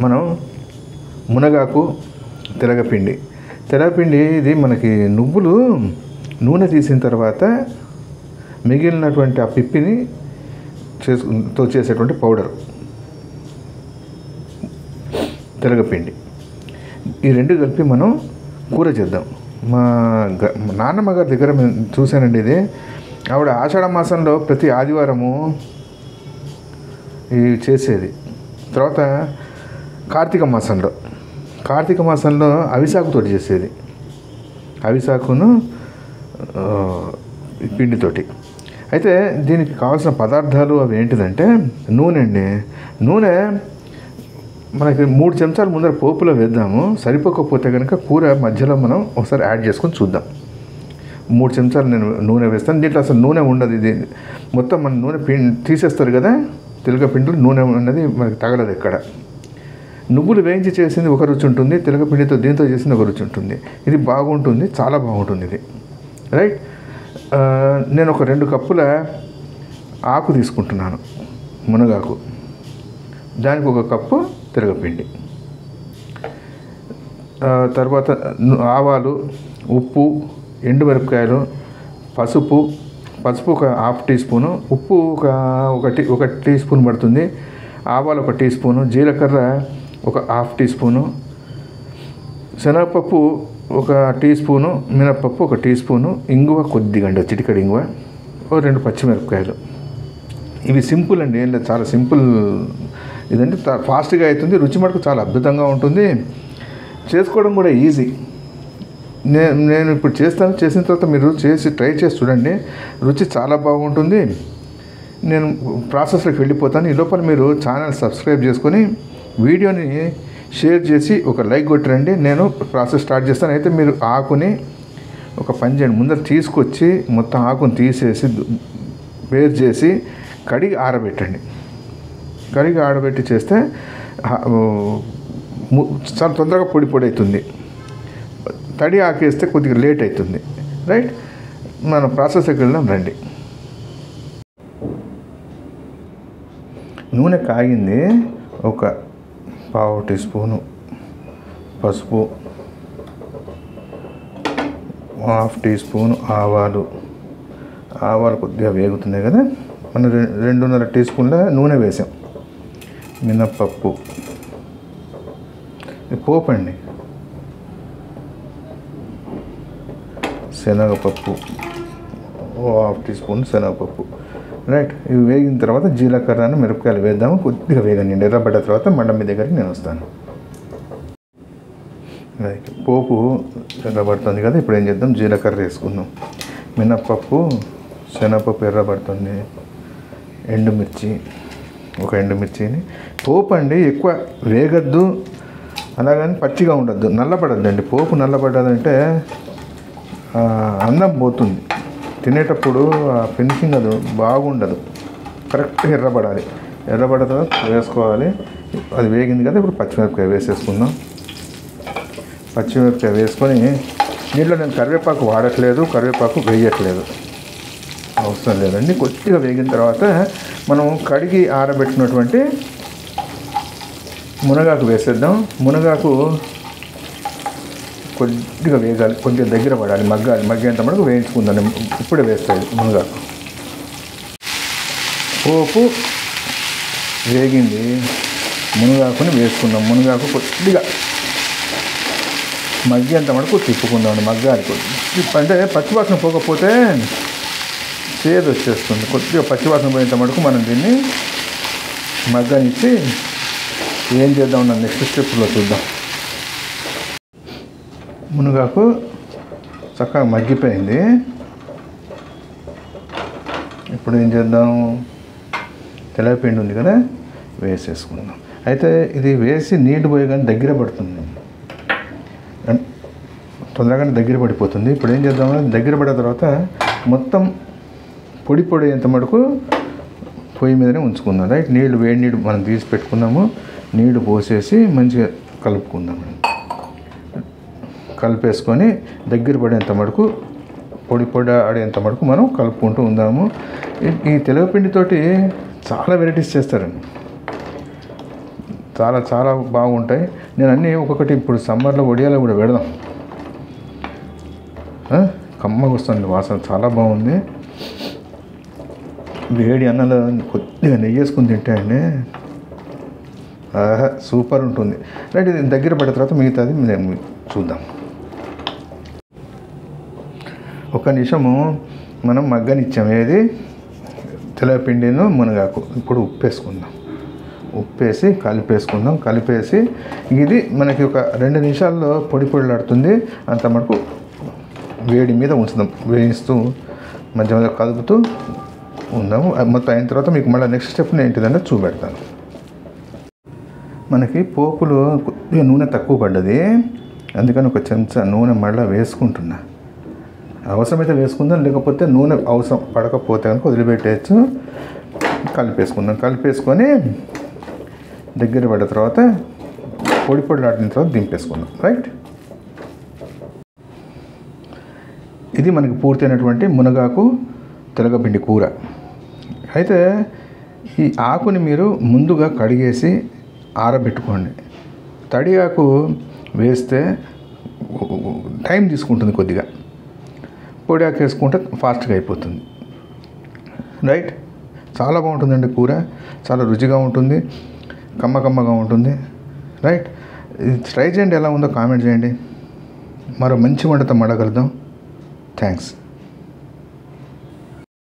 మనం మునగాకు, తెలగపిండి ఇది మనకి నువ్వులు నూనె తీసిన తర్వాత మిగిలినటువంటి ఆ పిప్పిని చేసేటువంటి పౌడర్ తెలగపిండి. ఈ రెండు కలిపి మనం కూర చేద్దాం. మా నాన్నమ్మ గారి దగ్గర చూశానండి ఇది. ఆవిడ ఆషాఢ మాసంలో ప్రతి ఆదివారము ఇవి చేసేది. తర్వాత కార్తీక మాసంలో అవిసాకుతో చేసేది. అవిసాకును పిండితోటి. అయితే దీనికి కావాల్సిన పదార్థాలు అవి ఏంటిదంటే నూనె మనకి 3 చెంచాలు ముందర పోపులో వేద్దాము. సరిపోకపోతే కనుక కూర మధ్యలో మనం ఒకసారి యాడ్ చేసుకొని చూద్దాం. 3 చెంచాలు నేను నూనె వేస్తాను. దీంట్లో అసలు నూనె ఉండదు. ఇది మొత్తం మన నూనె తీసేస్తారు కదా, తెలగపిండిలో నూనె అన్నది మనకి తగలదు ఎక్కడ. నువ్వులు వేయించి చేసింది ఒక రుచి ఉంటుంది, తెలగపిండితో దీంతో చేసింది ఒక రుచి ఉంటుంది. ఇది బాగుంటుంది, చాలా బాగుంటుంది ఇది. రైట్. నేను ఒక 2 కప్పుల ఆకు తీసుకుంటున్నాను, మునగాకు. దానికి 1 కప్పు తెలగపిండి. తర్వాత ఆవాలు, ఉప్పు, ఎండుమిరపకాయలు, పసుపు ఒక 1/2 టీ స్పూను, ఉప్పు ఒక టీ స్పూన్ పడుతుంది, ఆవాలు 1 టీ స్పూను, జీలకర్ర ఒక 1/2 టీ స్పూను, శనగపప్పు 1 టీ స్పూను, మినప్పప్పు 1 టీ స్పూను, ఇంగువ కొద్దిగా అండి, చిటికెడు ఇంగువ, 2 పచ్చిమిరపకాయలు. ఇవి సింపుల్ అండి, ఏం లేదు, చాలా సింపుల్ ఇదంటే. ఫాస్ట్గా అవుతుంది, రుచి మటుకు చాలా అద్భుతంగా ఉంటుంది, చేసుకోవడం కూడా ఈజీ. నేను ఇప్పుడు చేస్తాను, చేసిన తర్వాత మీరు ట్రై చేసి చూడండి, రుచి చాలా బాగుంటుంది. నేను ప్రాసెస్లోకి వెళ్ళిపోతాను. ఈ లోపల మీరు ఛానల్ సబ్స్క్రైబ్ చేసుకొని వీడియోని షేర్ చేసి ఒక లైక్ కొట్టరండి. నేను ప్రాసెస్ స్టార్ట్ చేస్తాను. అయితే మీరు ఆకుని ఒక పని చేయండి, ముందర తీసుకొచ్చి మొత్తం ఆకుని తీసేసి వేరు చేసి కడిగి ఆరబెట్టండి. కడిగి ఆరబెట్టి చేస్తే చాలా తొందరగా పొడి అవుతుంది. తడి ఆకేస్తే కొద్దిగా లేట్ అవుతుంది. రైట్. మనం ప్రాసెస్కి వెళ్దాం రండి. నూనె కాగింది. 1/4 టీ స్పూను పసుపు, 1/2 టీ స్పూను ఆవాలు కొద్దిగా వేగుతున్నాయి కదా. మనం 2.5 టీ స్పూన్ల నూనె వేసాం. మినప్పప్పు, పోపు అండి, శనగపప్పు 1/2 టీ స్పూన్ శనగపప్పు. రైట్. ఇవి వేగిన తర్వాత జీలకర్ర, మిరపకాయలు వేద్దాము. కొద్దిగా వేగండి, ఎర్రబడ్డ తర్వాత మండం మీ దగ్గరికి నేను వస్తాను. రైట్. పోపు ఎర్రబడుతుంది కదా, ఇప్పుడు ఏం చేద్దాం, జీలకర్ర వేసుకుందాం. మినప్పప్పు, శనగపప్పు ఎర్రబడుతుంది. ఎండుమిర్చి, 1 ఎండుమిర్చిని. పోపు అండి ఎక్కువ వేగద్దు, అలాగని పచ్చిగా ఉండద్దు, నల్లబడద్దండి. పోపు నల్లబడ్డదంటే అన్నం పోతుంది, తినేటప్పుడు ఫినిషింగ్ అది బాగుండదు. కరెక్ట్గా ఎర్రబడాలి. ఎర్రబడ్డ తర్వాత వేసుకోవాలి. అది వేగింది కదా, ఇప్పుడు పచ్చిమిరపకాయ వేసేసుకుందాం. పచ్చిమిరపకాయ వేసుకొని దీంట్లో నేను కరివేపాకు వాడట్లేదు, కరివేపాకు వేయట్లేదు, అవసరం లేదండి. కొద్దిగా వేగిన తర్వాత మనం కడిగి ఆరబెట్టినటువంటి మునగాకు వేసేద్దాం. మునగాకు కొద్దిగా వేగాలి, కొద్దిగా దగ్గర పడాలి, మగ్గేంత మటుకు వేయించుకుందాం. ఇప్పుడే వేస్తాయి మునగాకు. పోపు వేగింది, మునగాకుని వేసుకుందాం. మునగాకు కొద్దిగా మగ్గేంత మటుకు తిప్పుకుందాం, మగ్గాలి. అంటే పచ్చివాసన పోకపోతే చేదు వచ్చేస్తుంది. కొద్దిగా పచ్చివాసన పోయేంత మటుకు మనం దీన్ని మగ్గనిచ్చి ఏం చేద్దాం నెక్స్ట్ స్టెప్లో చూద్దాం. మునగాకు చక్కగా మగ్గిపోయింది. ఇప్పుడు ఏం చేద్దాం, తెల్లపిండి ఉంది కదా, వేసేసుకుందాం. అయితే ఇది వేసి నీళ్ళు పోయి కానీ దగ్గర పడుతుంది, తొందరగానే దగ్గర పడిపోతుంది. ఇప్పుడు ఏం చేద్దాం, దగ్గర పడిన తర్వాత మొత్తం పొడి అయ్యేంత మటుకు పొయ్యి మీదనే ఉంచుకుందాం. రైట్. వేడి నీళ్ళు మనం తీసి పెట్టుకుందాము. నీళ్ళు పోసేసి మంచిగా కలుపుకుందాం. కలిపేసుకొని దగ్గర పడేంత మటుకు పొడి ఆడేంత మటుకు మనం కలుపుకుంటూ ఉందాము. ఈ తెలగపిండితోటి చాలా వెరైటీస్ చేస్తారండి. చాలా చాలా బాగుంటాయి. నేను అన్నీ ఒక్కొక్కటి ఇప్పుడు సమ్మర్లో వడియాలో కూడా పెడదాం. కమ్మగా వస్తుంది వాసన, చాలా బాగుంది. వేడి అన్నంలో కొద్దిగా నెయ్యి వేసుకుని తింటే అండి సూపర్ ఉంటుంది. రైట్, ఇది దగ్గర పడిన తర్వాత మిగతాది మేము చూద్దాం. ఒక నిమిషము మనం మగ్గనిచ్చాము, ఏది తెల్లపిండిను మునగాకు. ఇప్పుడు ఉప్పు వేసుకుందాం, ఉప్పేసి కలిపేసి ఇది మనకి ఒక 2 నిమిషాల్లో పొడి పొడిలాడుతుంది. అంత మటుకు వేడి మీద ఉంచుదాం, వేయిస్తూ మధ్య మధ్య కదుపుతూ ఉందాము. మొత్తం అయిన తర్వాత మీకు మళ్ళీ నెక్స్ట్ స్టెప్ ఏంటిదంటే చూపెడతాను. మనకి పోపులో కొద్దిగా నూనె తక్కువ పడ్డది, అందుకని ఒక చెంచా నూనె మళ్ళీ వేసుకుంటున్నా. అవసరమైతే వేసుకుందాం, లేకపోతే నూనె అవసరం పడకపోతే కనుక వదిలిపెట్టేయచ్చు. కలిపేసుకొని దగ్గర పడ్డ తర్వాత పొడిలాడిన తర్వాత దింపేసుకుందాం. రైట్, ఇది మనకి పూర్తయినటువంటి మునగాకు తెలగపిండి కూర. అయితే ఈ ఆకుని మీరు ముందుగా కడిగేసి ఆరబెట్టుకోండి. తడి ఆకు వేస్తే టైం తీసుకుంటుంది కొద్దిగా, పొడి ఆకు వేసుకుంటే ఫాస్ట్గా అయిపోతుంది. రైట్, చాలా బాగుంటుందండి కూర, చాలా రుచిగా ఉంటుంది, కమ్మగా ఉంటుంది. రైట్, ఇది ట్రై చేయండి, ఎలా ఉందో కామెంట్ చేయండి. మరో మంచి వంటతో మడగలుద్దాం. థ్యాంక్స్.